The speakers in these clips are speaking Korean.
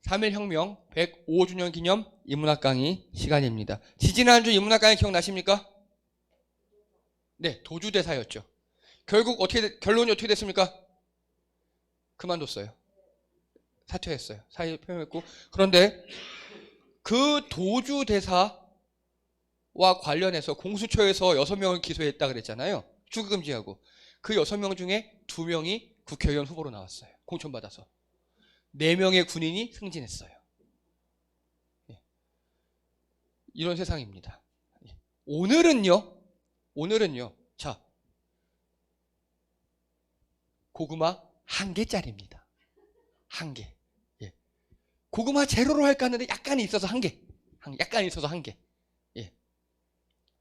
3.1혁명 105주년 기념 인문학 강의 시간입니다. 지지난주 인문학 강의 기억나십니까? 네, 도주대사였죠. 결국 결론이 어떻게 됐습니까? 그만뒀어요. 사퇴했어요. 사의 표명했고. 그런데 그 도주대사와 관련해서 공수처에서 6명을 기소했다 그랬잖아요. 출국금지하고. 그 6명 중에 2명이 국회의원 후보로 나왔어요. 공천받아서. 4명의 군인이 승진했어요. 이런 세상입니다. 오늘은요. 자, 고구마 1개짜리입니다. 1개. 예. 고구마 제로로 할까 하는데 약간 있어서 1개. 약간 있어서 1개. 예.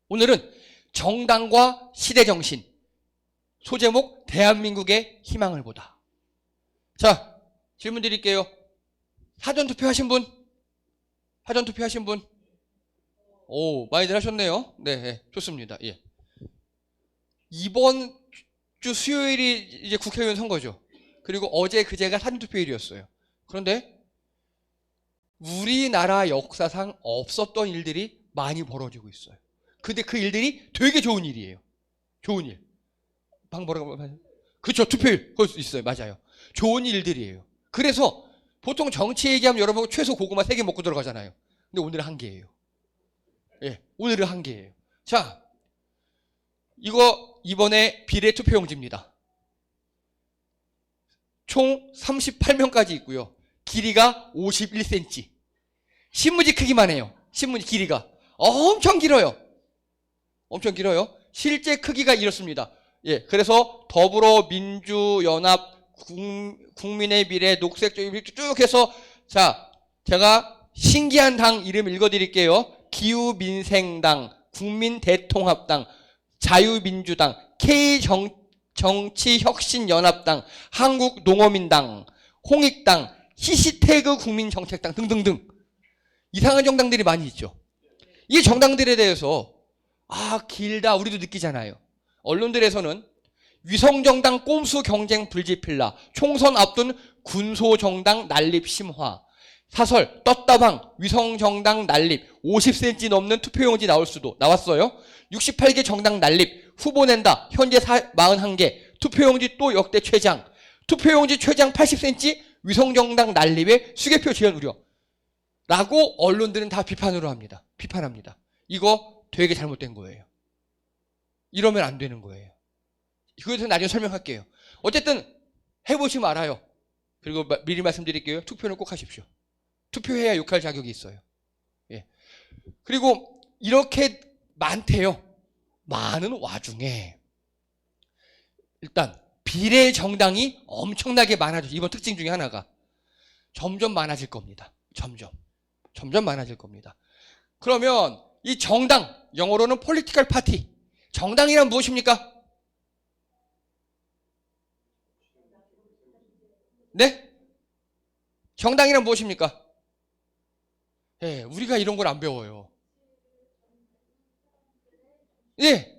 오늘은 정당과 시대정신. 소제목 대한민국의 희망을 보다. 자, 질문 드릴게요. 사전투표 하신 분? 사전투표 하신 분? 오, 많이들 하셨네요. 네, 좋습니다. 예. 이번 주 수요일이 이제 국회의원 선거죠. 그리고 어제 그제가 사전투표일이었어요. 그런데 우리나라 역사상 없었던 일들이 많이 벌어지고 있어요. 근데 그 일들이 되게 좋은 일이에요. 좋은 일. 그렇죠. 투표일. 그거 있어요. 맞아요. 좋은 일들이에요. 그래서 보통 정치 얘기하면 여러분 최소 고구마 3개 먹고 들어가잖아요. 근데 오늘은 1개예요. 예, 오늘은 1개예요. 자, 이거 이번에 비례 투표용지입니다. 총 38명까지 있고요. 길이가 51cm. 신문지 크기만 해요. 신문지 길이가. 엄청 길어요. 엄청 길어요. 실제 크기가 이렇습니다. 예, 그래서 더불어민주연합, 국민의 미래, 녹색적 이렇게 쭉 해서, 자, 제가 신기한 당 이름 읽어드릴게요. 기후민생당, 국민대통합당, 자유민주당, K정치혁신연합당, 한국농어민당, 홍익당, 히시태그 국민정책당 등등등 이상한 정당들이 많이 있죠. 이 정당들에 대해서 길다 우리도 느끼잖아요. 언론들에서는 위성정당 꼼수 경쟁 불지필라, 총선 앞둔 군소정당 난립 심화, 사설 떴다방 위성정당 난립 50cm 넘는 투표용지 나왔어요. 68개 정당 난립 후보 낸다 현재 41개 투표용지 또 역대 최장, 투표용지 최장 80cm 위성정당 난립에 수개표 지연 우려 라고 언론들은 다 비판합니다. 이거 되게 잘못된 거예요. 이러면 안 되는 거예요. 그거에 대해서 나중에 설명할게요. 어쨌든 해보시면 알아요. 그리고 미리 말씀드릴게요. 투표는 꼭 하십시오. 투표해야 욕할 자격이 있어요. 예. 그리고 이렇게 많대요. 많은 와중에 일단 비례 정당이 엄청나게 많아져. 이번 특징 중에 하나가 점점 많아질 겁니다. 점점 많아질 겁니다. 그러면 이 정당, 영어로는 political party. 정당이란 무엇입니까? 네? 정당이란 무엇입니까? 예, 우리가 이런 걸 안 배워요. 예.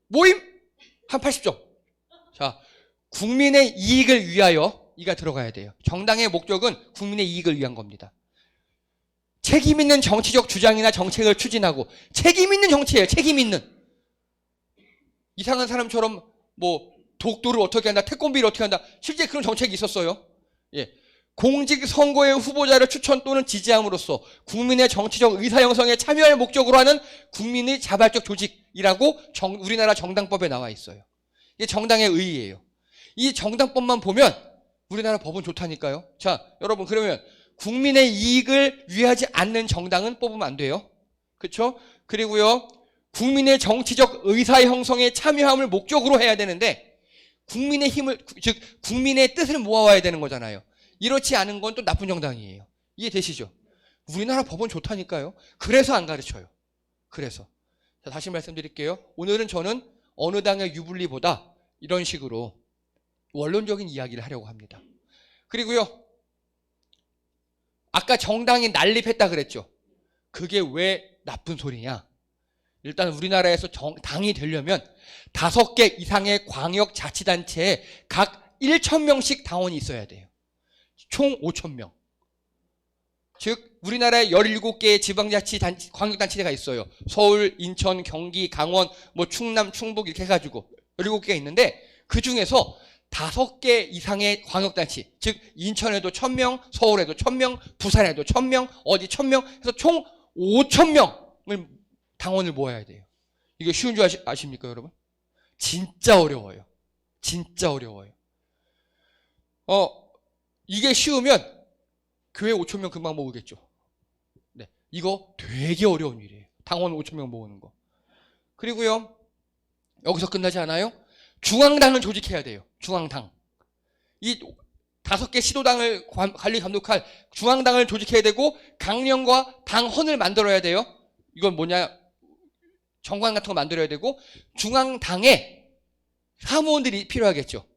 모임? 한 80점. 자, 국민의 이익을 위하여 이가 들어가야 돼요. 정당의 목적은 국민의 이익을 위한 겁니다. 책임 있는 정치적 주장이나 정책을 추진하고, 책임 있는 정치예요. 책임 있는. 이상한 사람처럼 뭐 독도를 어떻게 한다, 태권비를 어떻게 한다. 실제 그런 정책이 있었어요. 예. 공직 선거의 후보자를 추천 또는 지지함으로써 국민의 정치적 의사 형성에 참여할 목적으로 하는 국민의 자발적 조직이라고 우리나라 정당법에 나와 있어요. 이게 정당의 의의예요. 이 정당법만 보면 우리나라 법은 좋다니까요. 자, 여러분 그러면 국민의 이익을 위하지 않는 정당은 뽑으면 안 돼요. 그렇죠? 그리고요. 국민의 정치적 의사 형성에 참여함을 목적으로 해야 되는데 국민의 힘을, 즉 국민의 뜻을 모아와야 되는 거잖아요. 이렇지 않은 건 또 나쁜 정당이에요. 이해되시죠? 우리나라 법은 좋다니까요. 그래서 안 가르쳐요. 그래서. 자, 다시 말씀드릴게요. 오늘은 저는 어느 당의 유불리보다 이런 식으로 원론적인 이야기를 하려고 합니다. 그리고요. 아까 정당이 난립했다 그랬죠. 그게 왜 나쁜 소리냐? 일단 우리나라에서 당이 되려면 5개 이상의 광역자치단체에 각 1,000명씩 당원이 있어야 돼요. 총 5,000명. 즉 우리나라에 17개의 광역단체가 있어요. 서울, 인천, 경기, 강원, 뭐 충남, 충북 이렇게 해가지고 17개가 있는데 그 중에서 5개 이상의 광역단체, 즉 인천에도 1000명, 서울에도 1000명, 부산에도 1000명, 어디 1000명 해서 총 5000명을 당원을 모아야 돼요. 이게 쉬운 줄 아십니까 여러분? 진짜 어려워요. 진짜 어려워요. 이게 쉬우면 교회 5000명 금방 모으겠죠. 네, 이거 되게 어려운 일이에요. 당원 5000명 모으는 거. 그리고요, 여기서 끝나지 않아요. 중앙당을 조직해야 돼요. 중앙당. 이 5개 시도당을 관리 감독할 중앙당을 조직해야 되고 강령과 당헌을 만들어야 돼요. 이건 뭐냐? 정관 같은 거 만들어야 되고 중앙당에 사무원들이 필요하겠죠.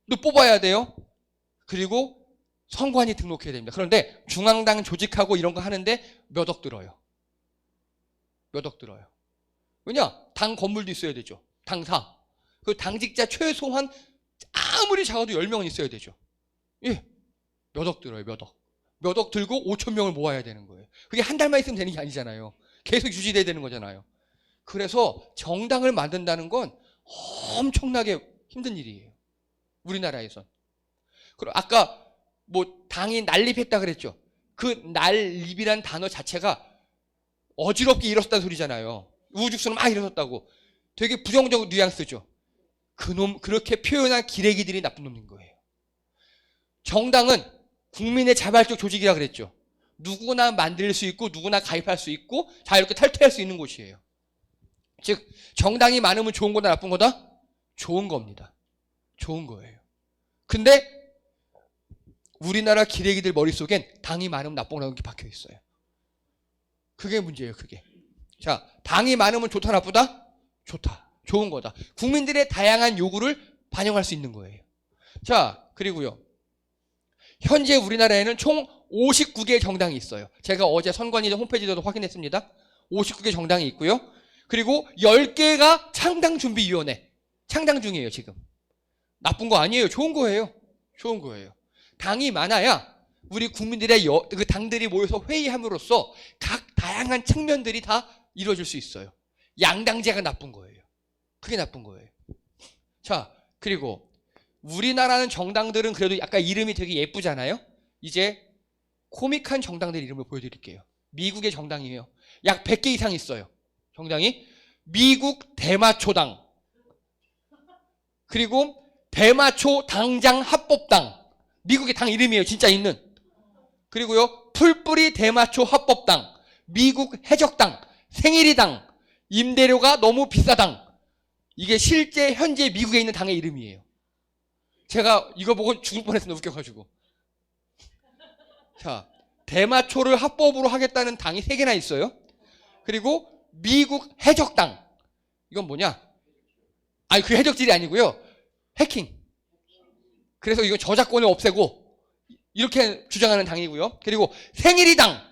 또 뽑아야 돼요. 그리고 선관위 등록해야 됩니다. 그런데 중앙당 조직하고 이런 거 하는데 몇 억 들어요. 몇 억 들어요. 왜냐? 당 건물도 있어야 되죠. 당사. 그 당직자 최소한 아무리 작아도 10명은 있어야 되죠. 예. 몇 억 들어요. 몇 억. 몇 억 들고 5,000명을 모아야 되는 거예요. 그게 한 달만 있으면 되는 게 아니잖아요. 계속 유지돼야 되는 거잖아요. 그래서 정당을 만든다는 건 엄청나게 힘든 일이에요. 우리나라에선. 그리고 아까 뭐 당이 난립했다 그랬죠. 그 난립이란 단어 자체가 어지럽게 일어섰다는 소리잖아요. 우후죽순으로 막 일어섰다고. 되게 부정적 뉘앙스죠. 그놈 그렇게 표현한 기레기들이 나쁜 놈인 거예요. 정당은 국민의 자발적 조직이라 그랬죠. 누구나 만들 수 있고 누구나 가입할 수 있고 자유롭게 탈퇴할 수 있는 곳이에요. 즉 정당이 많으면 좋은 거다 나쁜 거다? 좋은 겁니다. 좋은 거예요. 근데 우리나라 기레기들 머릿속엔 당이 많으면 나쁜 거라는 게 박혀 있어요. 그게 문제예요. 그게. 자, 당이 많으면 좋다 나쁘다? 좋다. 좋은 거다. 국민들의 다양한 요구를 반영할 수 있는 거예요. 자, 그리고요. 현재 우리나라에는 총 59개의 정당이 있어요. 제가 어제 선관위 홈페이지에도 확인했습니다. 59개 정당이 있고요. 그리고 10개가 창당준비위원회. 창당 중이에요, 지금. 나쁜 거 아니에요. 좋은 거예요. 좋은 거예요. 당이 많아야 우리 국민들의 그 당들이 모여서 회의함으로써 각 다양한 측면들이 다 이루어질 수 있어요. 양당제가 나쁜 거예요. 그게 나쁜 거예요. 자, 그리고 우리나라는 정당들은 그래도 약간 이름이 되게 예쁘잖아요. 이제 코믹한 정당들 이름을 보여드릴게요. 미국의 정당이에요. 약 100개 이상 있어요. 정당이. 미국 대마초당, 그리고 대마초 당장 합법당. 미국의 당 이름이에요. 진짜 있는. 그리고요, 풀뿌리 대마초 합법당, 미국 해적당, 생일이당, 임대료가 너무 비싸당. 이게 실제 현재 미국에 있는 당의 이름이에요. 제가 이거 보고 죽을 뻔했습니다. 웃겨가지고. 자, 대마초를 합법으로 하겠다는 당이 3개나 있어요. 그리고 미국 해적당. 이건 뭐냐? 아니, 그 해적질이 아니고요. 해킹. 그래서 이거 저작권을 없애고 이렇게 주장하는 당이고요. 그리고 생일이당.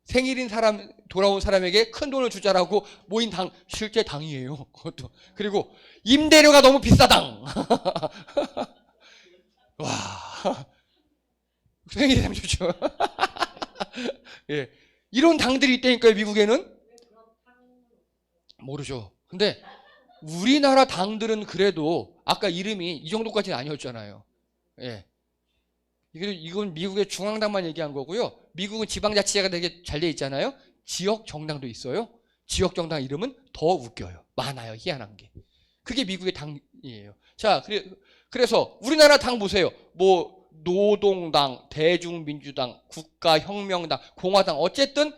생일인 사람, 돌아온 사람에게 큰 돈을 주자라고 모인 당, 실제 당이에요. 그것도. 그리고 임대료가 너무 비싸당. 와. 생일이당 좋죠. 예. 이런 당들이 있다니까요, 미국에는. 모르죠. 근데 우리나라 당들은 그래도 아까 이름이 이 정도까지는 아니었잖아요. 예. 이건 미국의 중앙당만 얘기한 거고요. 미국은 지방자치제가 되게 잘 돼 있잖아요. 지역 정당도 있어요. 지역 정당 이름은 더 웃겨요. 많아요. 희한한 게. 그게 미국의 당이에요. 자, 그래서 우리나라 당 보세요. 뭐 노동당, 대중민주당, 국가혁명당, 공화당, 어쨌든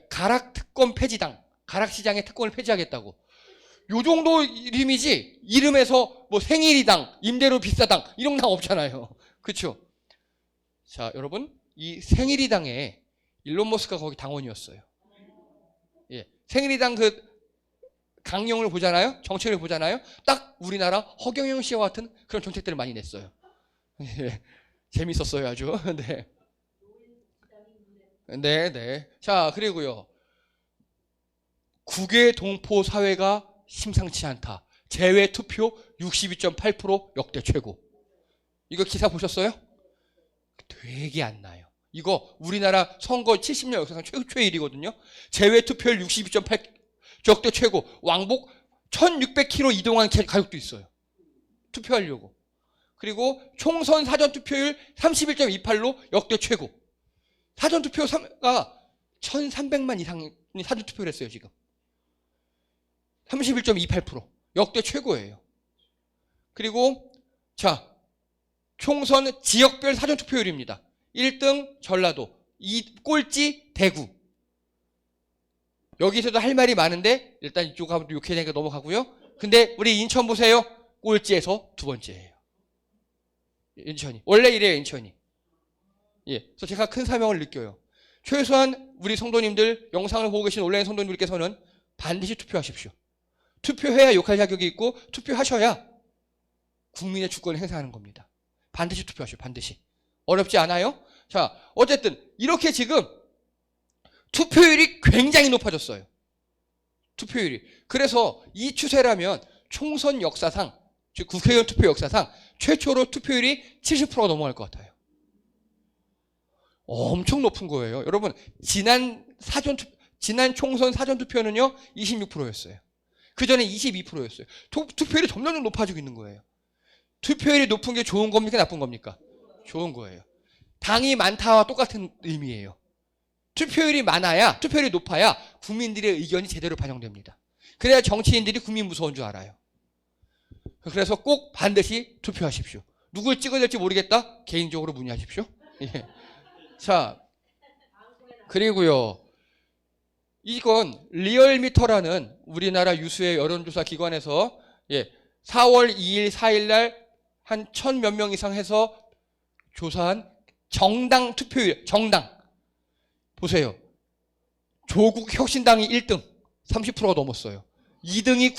가락특권 폐지당, 가락시장의 특권을 폐지하겠다고. 요 정도 이름이지 이름에서 뭐 생일이당, 임대료 비싸당 이런 당 없잖아요. 그렇죠? 자, 여러분, 이 생일이당에 일론 머스크가 거기 당원이었어요. 예, 생일이당 그 강령을 보잖아요. 정책을 보잖아요. 딱 우리나라 허경영 씨와 같은 그런 정책들을 많이 냈어요. 예, 재밌었어요, 아주. 네. 네. 자, 그리고요. 국외 동포 사회가 심상치 않다. 제외 투표 62.8% 역대 최고. 이거 기사 보셨어요? 되게 안 나요. 이거 우리나라 선거 70년 역사상 최고의 일이거든요. 제외 투표율 62.8, 역대 최고. 왕복 1600km 이동한 가족도 있어요. 투표하려고. 그리고 총선 사전투표율 31.28로 역대 최고. 사전투표가 1300만 이상이 사전투표를 했어요, 지금. 31.28%. 역대 최고예요. 그리고, 자, 총선 지역별 사전투표율입니다. 1등 전라도, 꼴찌 대구. 여기서도 할 말이 많은데 일단 이쪽 가면 욕해야 되니까 넘어가고요. 근데 우리 인천 보세요. 꼴찌에서 두 번째예요. 인천이. 원래 이래요, 인천이. 예. 그래서 제가 큰 사명을 느껴요. 최소한 우리 성도님들, 영상을 보고 계신 온라인 성도님들께서는 반드시 투표하십시오. 투표해야 욕할 자격이 있고 투표하셔야 국민의 주권을 행사하는 겁니다. 반드시 투표하십시오. 반드시. 어렵지 않아요? 자, 어쨌든 이렇게 지금 투표율이 굉장히 높아졌어요. 투표율이. 그래서 이 추세라면 총선 역사상, 즉 국회의원 투표 역사상 최초로 투표율이 70%가 넘어갈 것 같아요. 엄청 높은 거예요. 여러분, 지난 총선 사전투표는요 26%였어요. 그 전에 22%였어요. 투표율이 점점 높아지고 있는 거예요. 투표율이 높은 게 좋은 겁니까? 나쁜 겁니까? 좋은 거예요. 당이 많다와 똑같은 의미예요. 투표율이 많아야, 투표율이 높아야 국민들의 의견이 제대로 반영됩니다. 그래야 정치인들이 국민 무서운 줄 알아요. 그래서 꼭 반드시 투표하십시오. 누굴 찍어야 될지 모르겠다? 개인적으로 문의하십시오. 예. 자, 그리고요. 이건 리얼미터라는 우리나라 유수의 여론조사 기관에서 4월 2일, 4일 날 한 1000몇 명 이상 해서 조사한 정당 투표율, 정당. 보세요. 조국 혁신당이 1등, 30%가 넘었어요. 2등이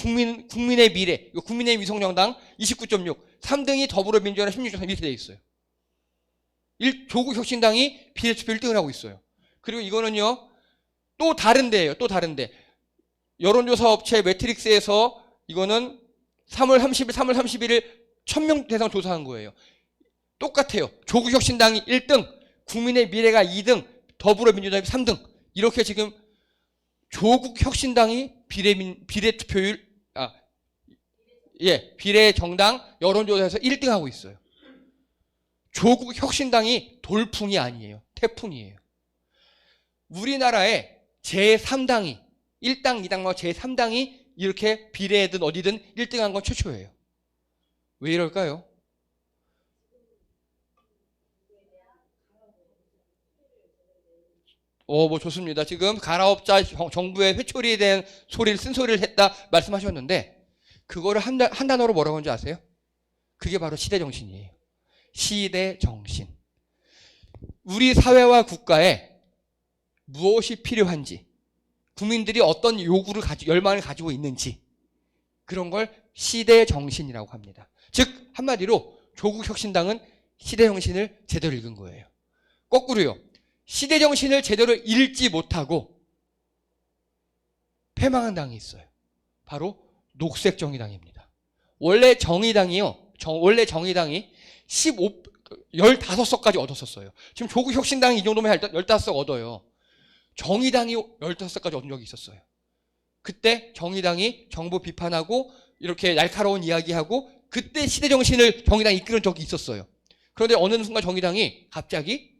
국민의 미래, 국민의힘 위성정당 29.6, 3등이 더불어민주당 16.3 이렇게 돼 있어요. 조국 혁신당이 비례투표 1등을 하고 있어요. 그리고 이거는요, 또 다른데예요. 또 다른데. 여론조사 업체 매트릭스에서 이거는 3월 30일 1000명 대상 조사한 거예요. 똑같아요. 조국 혁신당이 1등, 국민의 미래가 2등, 더불어민주당이 3등. 이렇게 지금 조국 혁신당이 비례투표율, 비례정당 여론조사에서 1등 하고 있어요. 조국 혁신당이 돌풍이 아니에요. 태풍이에요. 우리나라에 제3당이 1당, 2당과 제3당이 이렇게 비례든 어디든 1등한 건 최초예요. 왜 이럴까요? 뭐 좋습니다. 지금 가라업자 정부의 회초리에 대한 쓴소리를 했다 말씀하셨는데 그거를 한 단어로 뭐라고 하는지 아세요? 그게 바로 시대정신이에요. 시대정신. 우리 사회와 국가에 무엇이 필요한지, 국민들이 어떤 열망을 가지고 있는지 그런 걸 시대정신이라고 합니다. 즉 한마디로 조국 혁신당은 시대정신을 제대로 읽은 거예요. 거꾸로요. 시대정신을 제대로 읽지 못하고 패망한 당이 있어요. 바로 녹색정의당입니다. 원래 정의당이 15석까지 얻었었어요. 지금 조국 혁신당이 이 정도면 15석 얻어요. 정의당이 15석까지 얻은 적이 있었어요. 그때 정의당이 정부 비판하고 이렇게 날카로운 이야기하고 그때 시대정신을 정의당이 이끄는 적이 있었어요. 그런데 어느 순간 정의당이 갑자기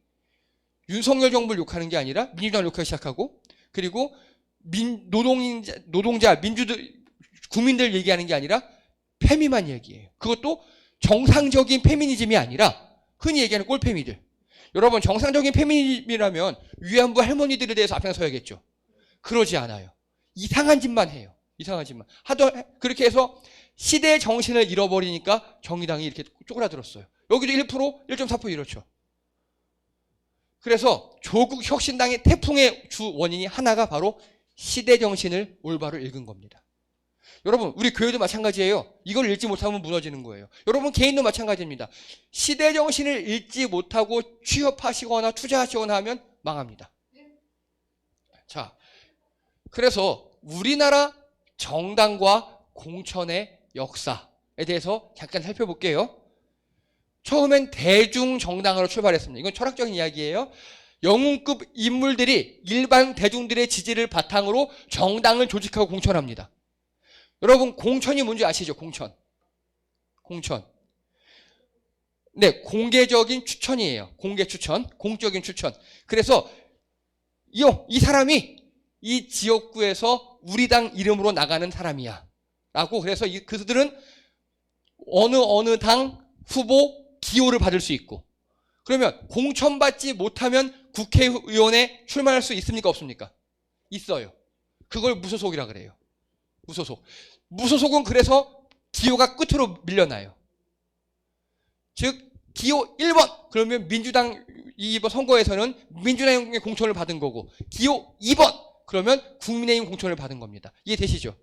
윤석열 정부를 욕하는 게 아니라 민주당을 욕하기 시작하고 그리고 노동자, 국민들 얘기하는 게 아니라 페미만 얘기해요. 그것도 정상적인 페미니즘이 아니라 흔히 얘기하는 꼴페미들. 여러분 정상적인 페미니즘이라면 위안부 할머니들에 대해서 앞장서야겠죠. 그러지 않아요. 이상한 짓만 해요. 이상한 짓만. 그렇게 해서 시대의 정신을 잃어버리니까 정의당이 이렇게 쪼그라들었어요. 여기도 1%, 1.4% 이렇죠. 그래서 조국 혁신당의 태풍의 주 원인이 하나가 바로 시대 정신을 올바로 읽은 겁니다. 여러분 우리 교회도 마찬가지예요. 이걸 읽지 못하면 무너지는 거예요. 여러분 개인도 마찬가지입니다. 시대 정신을 읽지 못하고 취업하시거나 투자하시거나 하면 망합니다. 자, 그래서 우리나라 정당과 공천의 역사에 대해서 잠깐 살펴볼게요. 처음엔 대중정당으로 출발했습니다. 이건 철학적인 이야기예요. 영웅급 인물들이 일반 대중들의 지지를 바탕으로 정당을 조직하고 공천합니다. 여러분 공천이 뭔지 아시죠? 공천. 네, 공개적인 추천이에요. 공개 추천, 공적인 추천. 그래서 이 사람이 이 지역구에서 우리 당 이름으로 나가는 사람이야 라고. 그래서 그들은 어느 당 후보 기호를 받을 수 있고, 그러면 공천받지 못하면 국회의원에 출마할 수 있습니까? 없습니까? 있어요. 그걸 무소속이라 그래요. 무소속은 그래서 기호가 끝으로 밀려나요. 즉 기호 1번 그러면 민주당 이번 선거에서는 민주당의 공천을 받은 거고, 기호 2번 그러면 국민의힘 공천을 받은 겁니다. 이해되시죠?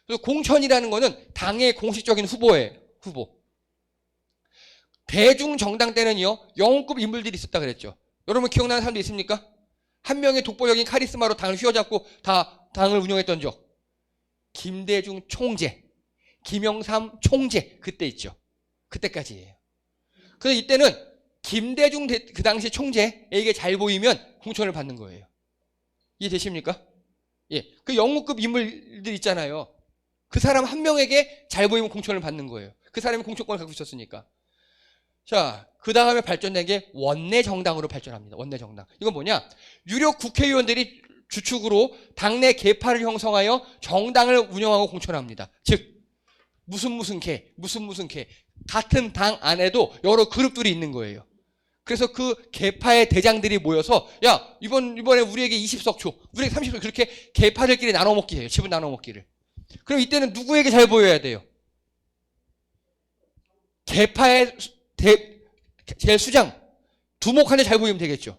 그래서 공천이라는 거는 당의 공식적인 후보예요. 후보. 대중정당 때는요, 영웅급 인물들이 있었다 그랬죠. 여러분 기억나는 사람도 있습니까? 한 명의 독보적인 카리스마로 당을 휘어잡고 다 당을 운영했던 적. 김대중 총재, 김영삼 총재, 그때 있죠. 그때까지예요. 그래서 이때는 김대중 그 당시 총재에게 잘 보이면 공천을 받는 거예요. 이해되십니까? 예. 그 영웅급 인물들 있잖아요. 그 사람 한 명에게 잘 보이면 공천을 받는 거예요. 그 사람이 공천권을 갖고 있었으니까. 자, 그 다음에 발전된 게 원내정당으로 발전합니다. 원내정당. 이건 뭐냐? 유력 국회의원들이 주축으로 당내 계파를 형성하여 정당을 운영하고 공천합니다. 즉, 무슨 개. 같은 당 안에도 여러 그룹들이 있는 거예요. 그래서 그 계파의 대장들이 모여서, 야, 이번에 우리에게 20석 줘. 우리에게 30석. 그렇게 계파들끼리 나눠 먹기 해요. 집을 나눠 먹기를. 그럼 이때는 누구에게 잘 보여야 돼요? 계파의 제일 수장, 두목한테 잘 보이면 되겠죠.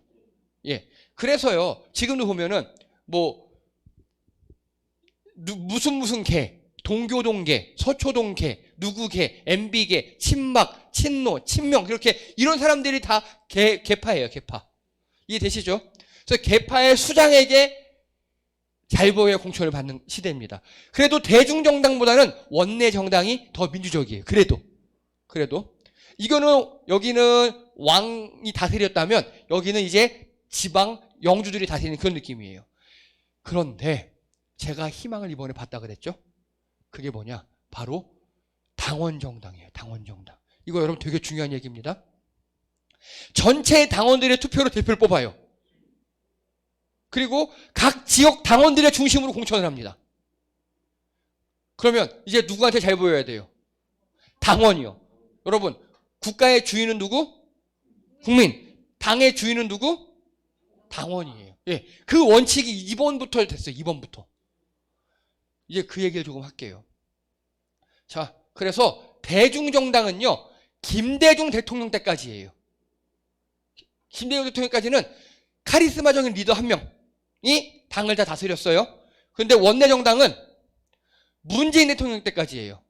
예. 그래서요, 지금도 보면은, 무슨 개, 동교동계, 서초동계, 누구계, MB계, 친막, 친노, 친명, 그렇게 이런 사람들이 다 계파예요, 계파. 이해되시죠? 그래서 계파의 수장에게 잘 보여야 공천을 받는 시대입니다. 그래도 대중정당보다는 원내정당이 더 민주적이에요. 그래도. 이거는, 여기는 왕이 다스렸다면, 여기는 이제 지방 영주들이 다스리는 그런 느낌이에요. 그런데, 제가 희망을 이번에 봤다 그랬죠? 그게 뭐냐? 바로 당원정당이에요. 당원정당. 이거 여러분 되게 중요한 얘기입니다. 전체 당원들의 투표로 대표를 뽑아요. 그리고 각 지역 당원들의 중심으로 공천을 합니다. 그러면 이제 누구한테 잘 보여야 돼요? 당원이요. 여러분, 국가의 주인은 누구? 국민. 당의 주인은 누구? 당원이에요. 예. 그 원칙이 2번부터 됐어요. 2번부터. 이제 그 얘기를 조금 할게요. 자, 그래서 대중정당은요, 김대중 대통령 때까지예요. 김대중 대통령까지는 카리스마적인 리더 한 명이 당을 다 다스렸어요. 그런데 원내정당은 문재인 대통령 때까지예요.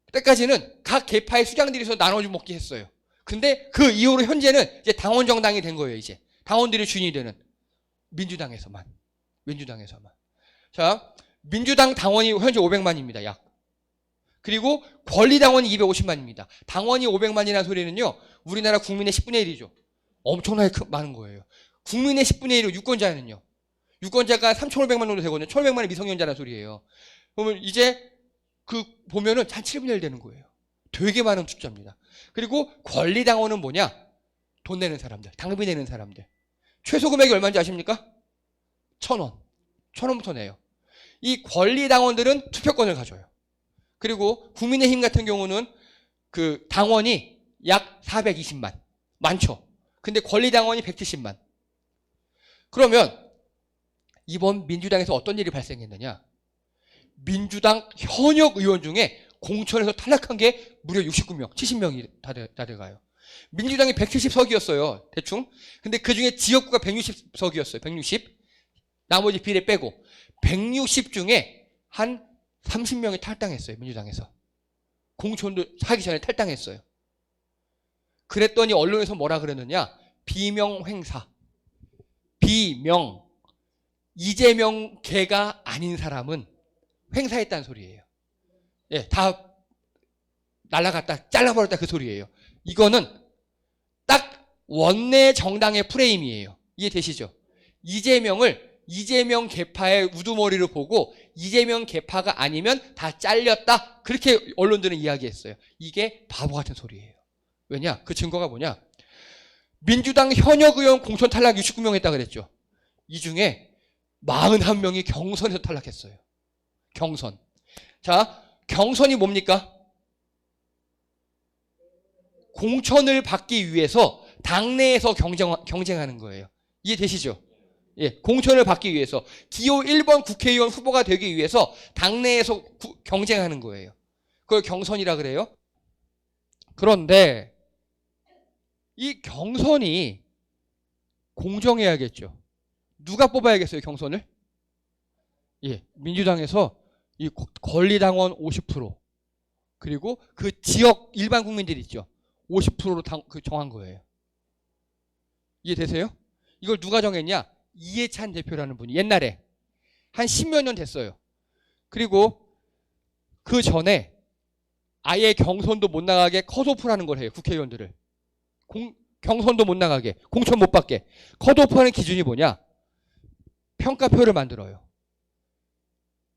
그때까지는 각 계파의 수장들이서 나눠주 먹기 했어요. 근데 그 이후로 현재는 이제 당원정당이 된 거예요, 이제. 당원들이 주인이 되는. 민주당에서만. 자, 민주당 당원이 현재 500만입니다, 약. 그리고 권리당원이 250만입니다. 당원이 500만이라는 소리는요, 우리나라 국민의 10분의 1이죠. 엄청나게 많은 거예요. 국민의 10분의 1로 유권자는요. 유권자가 3,500만 정도 되거든요. 1,500만이 미성년자라는 소리예요. 그러면 이제 보면은 한 7분의 1 되는 거예요. 되게 많은 숫자입니다. 그리고 권리당원은 뭐냐? 돈 내는 사람들, 당비 내는 사람들. 최소 금액이 얼마인지 아십니까? 1,000원. 1,000원부터 내요. 이 권리당원들은 투표권을 가져요. 그리고 국민의힘 같은 경우는 그 당원이 약 420만. 많죠. 근데 권리당원이 170만. 그러면 이번 민주당에서 어떤 일이 발생했느냐? 민주당 현역 의원 중에 공천에서 탈락한 게 무려 69명, 70명이 다 돼가요. 민주당이 170석이었어요, 대충. 근데 그 중에 지역구가 160석이었어요, 160. 나머지 비례 빼고. 160 중에 한 30명이 탈당했어요, 민주당에서. 공천도 하기 전에 탈당했어요. 그랬더니 언론에서 뭐라 그랬느냐? 비명횡사. 이재명 개가 아닌 사람은 횡사했다는 소리예요. 예, 다 날라갔다, 잘라버렸다 그 소리예요. 이거는 딱 원내 정당의 프레임이에요. 이해되시죠? 이재명 계파의 우두머리로 보고 이재명 계파가 아니면 다 잘렸다. 그렇게 언론들은 이야기했어요. 이게 바보 같은 소리예요. 왜냐? 그 증거가 뭐냐? 민주당 현역 의원 공천 탈락 69명 했다 그랬죠. 이 중에 41명이 경선에서 탈락했어요. 경선. 자, 경선이 뭡니까? 공천을 받기 위해서 당내에서 경쟁하는 거예요. 이해되시죠? 예, 공천을 받기 위해서 기호 1번 국회의원 후보가 되기 위해서 당내에서 경쟁하는 거예요. 그걸 경선이라 그래요. 그런데 이 경선이 공정해야겠죠. 누가 뽑아야겠어요, 경선을? 예, 민주당에서 이 권리당원 50% 그리고 그 지역 일반 국민들 있죠. 50%로 정한 거예요. 이해되세요? 이걸 누가 정했냐? 이해찬 대표라는 분이 옛날에 한 10몇 년 됐어요. 그리고 그 전에 아예 경선도 못 나가게 컷오프라는 걸 해요. 국회의원들을. 경선도 못 나가게, 공천 못 받게. 컷오프하는 기준이 뭐냐? 평가표를 만들어요.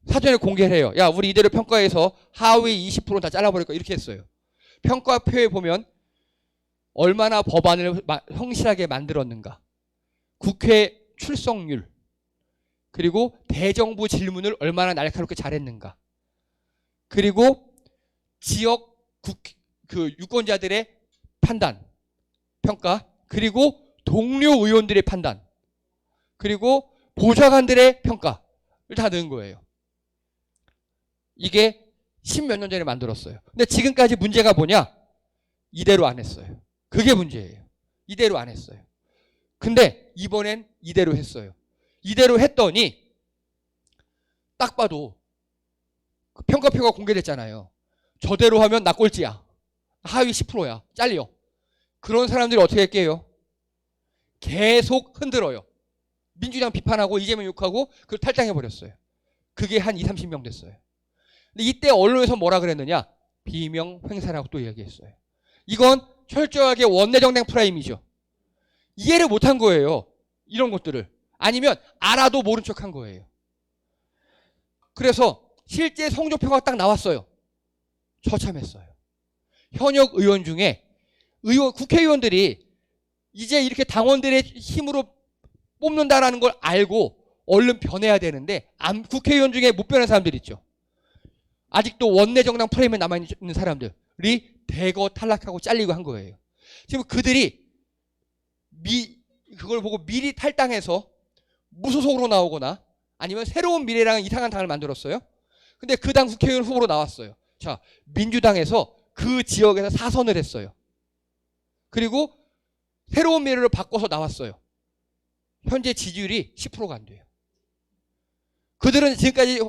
사전에 공개를 해요. 야, 우리 이대로 평가해서 하위 20% 다 잘라버릴 거야. 이렇게 했어요. 평가표에 보면 얼마나 법안을 성실하게 만들었는가. 국회 출석률, 그리고 대정부 질문을 얼마나 날카롭게 잘했는가. 그리고 지역 그 유권자들의 판단, 평가, 그리고 동료 의원들의 판단, 그리고 보좌관들의 평가를 다 넣은 거예요. 이게 10몇 년 전에 만들었어요. 근데 지금까지 문제가 뭐냐? 이대로 안 했어요. 그게 문제예요. 이대로 안 했어요. 근데 이번엔 이대로 했어요. 이대로 했더니 딱 봐도 그 평가표가 공개됐잖아요. 저대로 하면 나 꼴찌야. 하위 10%야. 잘려. 그런 사람들이 어떻게 할게요? 계속 흔들어요. 민주당 비판하고 이재명 욕하고 그걸 탈당해버렸어요. 그게 한 20, 30명 됐어요. 근데 이때 언론에서 뭐라 그랬느냐? 비명 횡사라고 또 얘기했어요. 이건 철저하게 원내정당 프라임이죠. 이해를 못한 거예요. 이런 것들을. 아니면 알아도 모른 척한 거예요. 그래서 실제 성적표가 딱 나왔어요. 처참했어요. 현역 의원 중에 국회의원들이 이제 이렇게 당원들의 힘으로 뽑는다라는 걸 알고 얼른 변해야 되는데 국회의원 중에 못 변한 사람들 있죠. 아직도 원내정당 프레임에 남아있는 사람들이 대거 탈락하고 잘리고 한 거예요. 지금 그들이 그걸 보고 미리 탈당해서 무소속으로 나오거나 아니면 새로운 미래라는 이상한 당을 만들었어요. 근데 그 당 국회의원 후보로 나왔어요. 자, 민주당에서 그 지역에서 사선을 했어요. 그리고 새로운 미래를 바꿔서 나왔어요. 현재 지지율이 10%가 안 돼요. 그들은 지금까지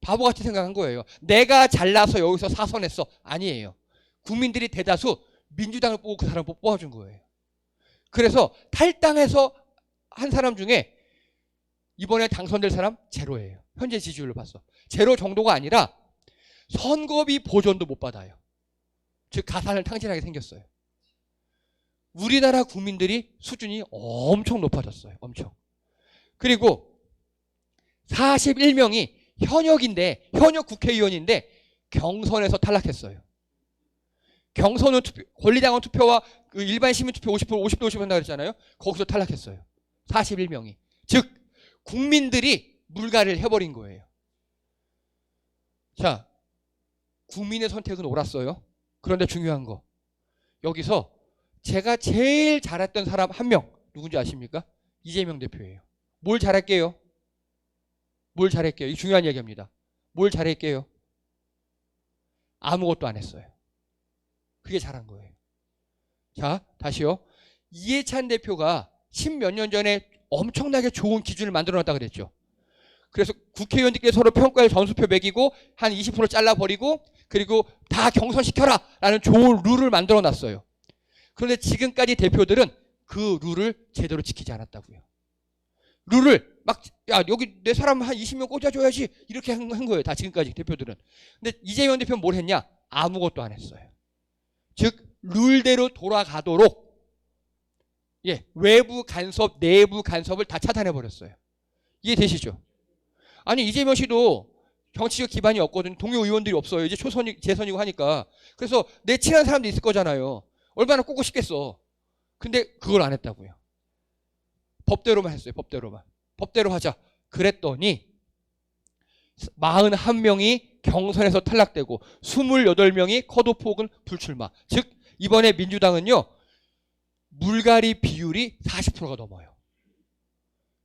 바보같이 생각한 거예요. 내가 잘나서 여기서 사선했어. 아니에요. 국민들이 대다수 민주당을 뽑고 그 사람을 뽑아준 거예요. 그래서 탈당해서 한 사람 중에 이번에 당선될 사람 제로예요. 현재 지지율을 봐서. 제로 정도가 아니라 선거비 보전도 못 받아요. 즉 가산을 탕진하게 생겼어요. 우리나라 국민들이 수준이 엄청 높아졌어요. 엄청. 그리고 41명이 현역 국회의원인데 경선에서 탈락했어요. 경선은 권리당원 투표와 그 일반 시민 투표 50% 50대 50% 한다고 그랬잖아요. 거기서 탈락했어요. 41명이. 즉 국민들이 물갈이를 해버린 거예요. 자, 국민의 선택은 옳았어요. 그런데 중요한 거. 여기서 제가 제일 잘했던 사람 한 명 누군지 아십니까? 이재명 대표예요. 뭘 잘할게요? 뭘 잘할게요? 이게 중요한 얘기입니다. 뭘 잘할게요? 아무것도 안 했어요. 그게 잘한 거예요. 자, 다시요. 이해찬 대표가 10몇 년 전에 엄청나게 좋은 기준을 만들어놨다 그랬죠. 그래서 국회의원들끼리 서로 평가에 점수표 매기고 한 20% 잘라버리고 그리고 다 경선시켜라 라는 좋은 룰을 만들어놨어요. 그런데 지금까지 대표들은 그 룰을 제대로 지키지 않았다고요. 룰을 막 여기 내 사람 한 20명 꽂아줘야지 이렇게 한 거예요. 다 지금까지 대표들은. 근데 이재명 대표는 뭘 했냐? 아무것도 안 했어요. 즉 룰대로 돌아가도록 예, 외부 간섭, 내부 간섭을 다 차단해 버렸어요. 이해되시죠? 아니 이재명 씨도 정치적 기반이 없거든요. 동료 의원들이 없어요. 이제 초선이 재선이고 하니까. 그래서 내 친한 사람도 있을 거잖아요. 얼마나 꼬고 싶겠어. 근데 그걸 안 했다고요. 법대로만 했어요. 법대로만. 법대로 하자. 그랬더니 41명이 경선에서 탈락되고 28명이 컷오프 혹은 불출마. 즉 이번에 민주당은요. 물갈이 비율이 40%가 넘어요.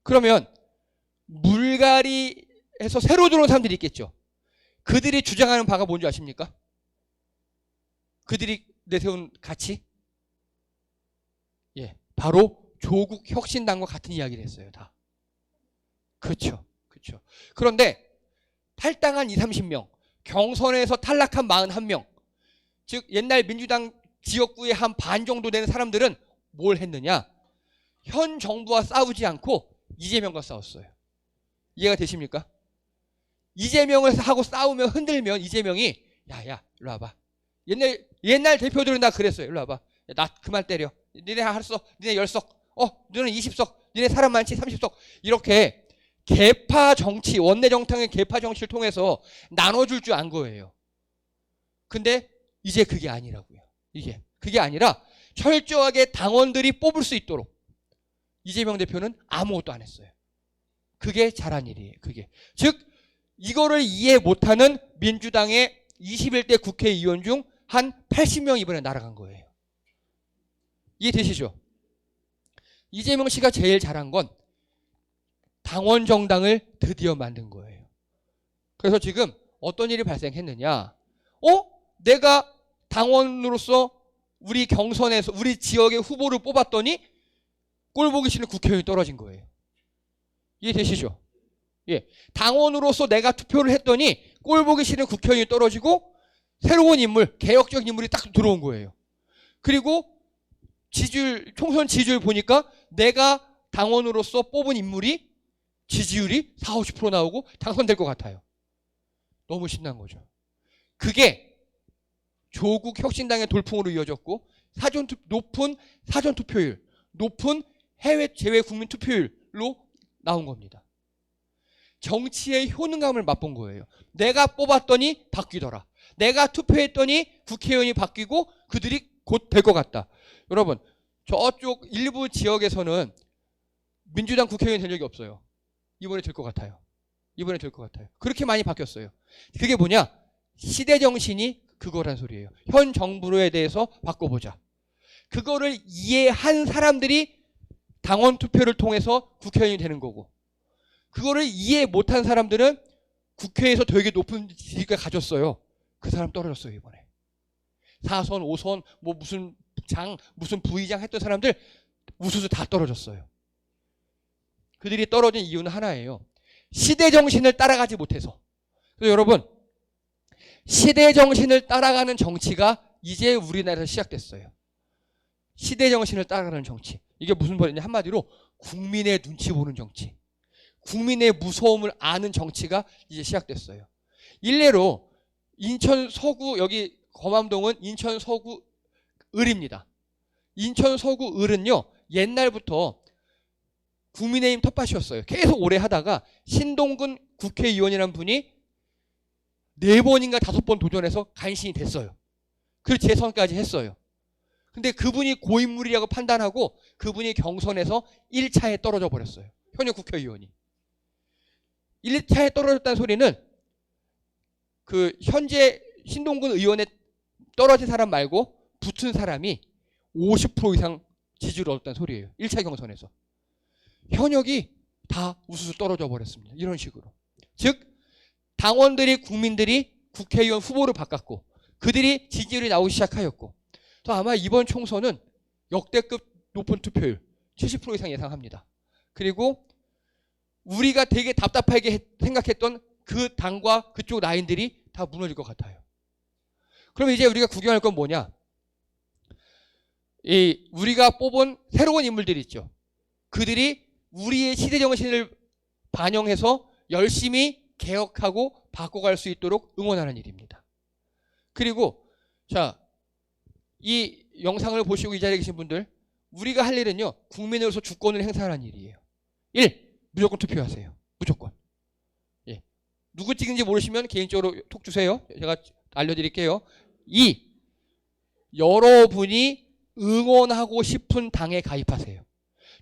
그러면 물갈이에서 새로 들어온 사람들이 있겠죠. 그들이 주장하는 바가 뭔지 아십니까? 그들이 내세운 가치? 예, 바로 조국 혁신당과 같은 이야기를 했어요. 다. 그렇죠. 그렇죠. 그런데 탈당한 20, 30명, 경선에서 탈락한 41명, 즉 옛날 민주당 지역구의 한 반 정도 되는 사람들은 뭘 했느냐? 현 정부와 싸우지 않고 이재명과 싸웠어요. 이해가 되십니까? 이재명을 하고 싸우면 흔들면 이재명이 야야 일로 와봐. 옛날 대표들은 다 그랬어요. 일로 와봐. 나 그만 때려. 니네 알았어. 니네 10석. 너는 20석. 니네 사람 많지 30석. 이렇게 계파 정치, 원내 정당의 계파 정치를 통해서 나눠줄 줄 안 거예요. 근데 이제 그게 아니라고요. 그게 아니라 철저하게 당원들이 뽑을 수 있도록 이재명 대표는 아무것도 안 했어요. 그게 잘한 일이에요. 그게. 즉 이거를 이해 못하는 민주당의 21대 국회의원 중 한 80명 이번에 날아간 거예요. 이해되시죠? 이재명 씨가 제일 잘한 건 당원 정당을 드디어 만든 거예요. 그래서 지금 어떤 일이 발생했느냐? 내가 당원으로서 우리 경선에서 우리 지역의 후보를 뽑았더니 꼴 보기 싫은 국회의원이 떨어진 거예요. 이해되시죠? 예. 당원으로서 내가 투표를 했더니 꼴 보기 싫은 국회의원이 떨어지고 새로운 인물, 개혁적인 인물이 딱 들어온 거예요. 그리고 총선 지지율 보니까 내가 당원으로서 뽑은 인물이 지지율이 40, 50% 나오고 당선될 것 같아요. 너무 신난 거죠. 그게 조국 혁신당의 돌풍으로 이어졌고 높은 사전투표율, 높은 해외 제외 국민 투표율로 나온 겁니다. 정치의 효능감을 맛본 거예요. 내가 뽑았더니 바뀌더라. 내가 투표했더니 국회의원이 바뀌고 그들이 곧 될 것 같다. 여러분 저쪽 일부 지역에서는 민주당 국회의원이 된 적이 없어요. 이번에 될 것 같아요. 이번에 될 것 같아요. 그렇게 많이 바뀌었어요. 그게 뭐냐? 시대정신이 그거란 소리예요. 현 정부에 대해서 바꿔보자. 그거를 이해한 사람들이 당원 투표를 통해서 국회의원이 되는 거고 그거를 이해 못한 사람들은 국회에서 되게 높은 지위를 가졌어요. 그 사람 떨어졌어요. 이번에 4선 5선 뭐 무슨 무슨 부의장 했던 사람들 우수수 다 떨어졌어요. 그들이 떨어진 이유는 하나예요. 시대정신을 따라가지 못해서. 그래서 여러분 시대정신을 따라가는 정치가 이제 우리나라에서 시작됐어요. 시대정신을 따라가는 정치. 이게 무슨 말이냐? 한마디로 국민의 눈치 보는 정치. 국민의 무서움을 아는 정치가 이제 시작됐어요. 일례로 인천 서구 여기 검암동은 인천 서구 을입니다. 인천 서구 을은요. 옛날부터 국민의힘 텃밭이었어요. 계속 오래 하다가 신동근 국회의원이라는 분이 4번인가 5번 도전해서 간신히 됐어요. 그리고 재선까지 했어요. 근데 그분이 고인물이라고 판단하고 그분이 경선에서 1차에 떨어져 버렸어요. 현역 국회의원이. 1차에 떨어졌다는 소리는 그 현재 신동근 의원에 떨어진 사람 말고 붙은 사람이 50% 이상 지지를 얻었다는 소리예요. 1차 경선에서. 현역이 다 우수수 떨어져 버렸습니다. 이런 식으로. 즉 당원들이 국민들이 국회의원 후보를 바꿨고 그들이 지지율이 나오기 시작하였고 또 아마 이번 총선은 역대급 높은 투표율 70% 이상 예상합니다. 그리고 우리가 되게 답답하게 생각했던 그 당과 그쪽 라인들이 다 무너질 것 같아요. 그럼 이제 우리가 구경할 건 뭐냐? 우리가 뽑은 새로운 인물들이 있죠. 그들이 우리의 시대정신을 반영해서 열심히 개혁하고 바꿔갈 수 있도록 응원하는 일입니다. 그리고 자, 이 영상을 보시고 이 자리에 계신 분들 우리가 할 일은요, 국민으로서 주권을 행사하는 일이에요. 1. 무조건 투표하세요. 무조건. 예. 누구 찍은지 모르시면 개인적으로 톡 주세요. 제가 알려드릴게요. 2. 여러분이 응원하고 싶은 당에 가입하세요.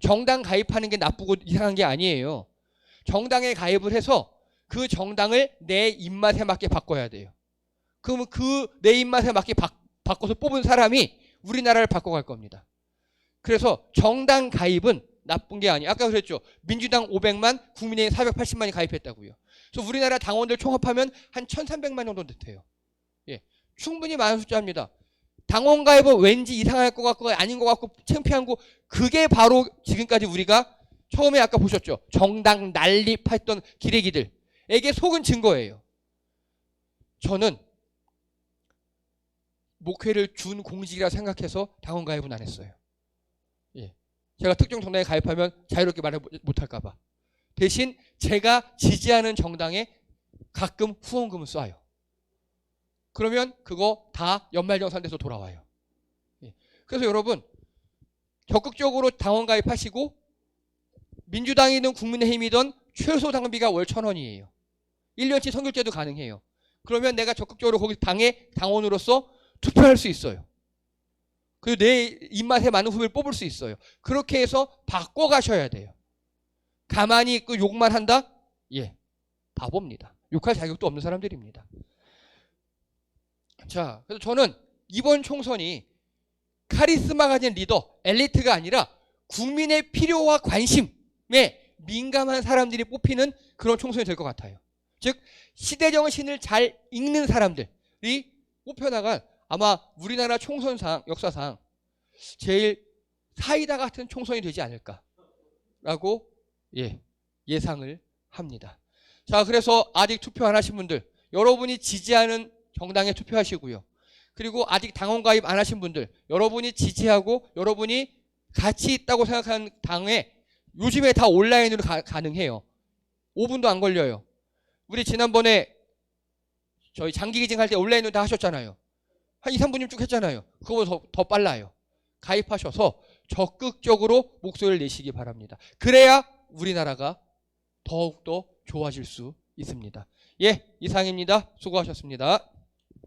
정당 가입하는 게 나쁘고 이상한 게 아니에요. 정당에 가입을 해서 그 정당을 내 입맛에 맞게 바꿔야 돼요. 그러면 그 내 입맛에 맞게 바꿔서 뽑은 사람이 우리나라를 바꿔갈 겁니다. 그래서 정당 가입은 나쁜 게 아니에요. 아까 그랬죠. 민주당 500만, 국민의힘 480만이 가입했다고요. 그래서 우리나라 당원들 총합하면 한 1300만 정도 돼요. 예, 충분히 많은 숫자입니다. 당원 가입은 왠지 이상할 것 같고 아닌 것 같고 창피한 거, 그게 바로 지금까지 우리가 처음에 아까 보셨죠. 정당 난립했던 기레기들에게 속은 증거예요. 저는 목회를 준 공직이라 생각해서 당원 가입은 안 했어요. 예. 제가 특정 정당에 가입하면 자유롭게 말을 못할까 봐. 대신 제가 지지하는 정당에 가끔 후원금을 쏴요. 그러면 그거 다 연말정산돼서 돌아와요. 예. 그래서 여러분 적극적으로 당원 가입하시고, 민주당이든 국민의힘이든 최소 당비가 월 1,000원이에요. 1년치 선결제도 가능해요. 그러면 내가 적극적으로 거기 당의 당원으로서 투표할 수 있어요. 그리고 내 입맛에 맞는 후보를 뽑을 수 있어요. 그렇게 해서 바꿔가셔야 돼요. 가만히 있고 욕만 한다? 예, 바보입니다. 욕할 자격도 없는 사람들입니다. 자, 그래서 저는 이번 총선이 카리스마 가진 리더, 엘리트가 아니라 국민의 필요와 관심에 민감한 사람들이 뽑히는 그런 총선이 될 것 같아요. 즉 시대정신을 잘 읽는 사람들이 뽑혀나간, 아마 우리나라 총선상 역사상 제일 사이다 같은 총선이 되지 않을까라고 예상을 합니다. 자, 그래서 아직 투표 안 하신 분들, 여러분이 지지하는 정당에 투표하시고요. 그리고 아직 당원 가입 안 하신 분들, 여러분이 지지하고 여러분이 가치 있다고 생각하는 당에 요즘에 다 온라인으로 가능해요. 5분도 안 걸려요. 우리 지난번에 저희 장기 기증할 때 온라인으로 다 하셨잖아요. 한 2, 3분이면 쭉 했잖아요. 그거보다 더 빨라요. 가입하셔서 적극적으로 목소리를 내시기 바랍니다. 그래야 우리나라가 더욱더 좋아질 수 있습니다. 예, 이상입니다. 수고하셨습니다.